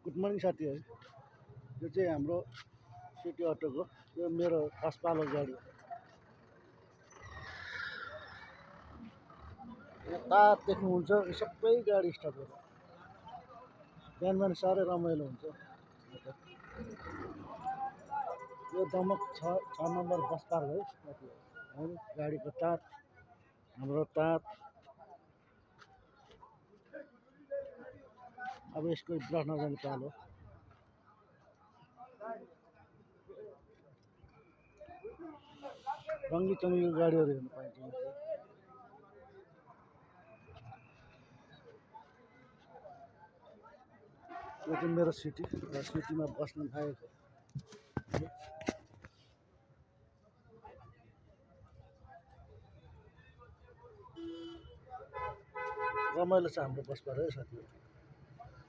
Good morning साथीहरू। यो चाहिँ हाम्रो सिटी अटोको यो मेरो खास पालो गाडी हो। यो तार देख्नुहुन्छ, यो सबै गाडी स्टप गरेर बिहान बिहान साह्रै रमाइलो हुन्छ। यो दमक छ नम्बर बस पार्क है साथीहरू, होइन गाडीको तार, हाम्रो तार। अब यसको ब्लक नजाने पालो। रङ्गी चङ्गीको गाडीहरू हेर्नु पाइन्छ। यो चाहिँ मेरो सिटी र सिटीमा बस्न आएको रमाइलो छ हाम्रो बसबाट है साथीहरू।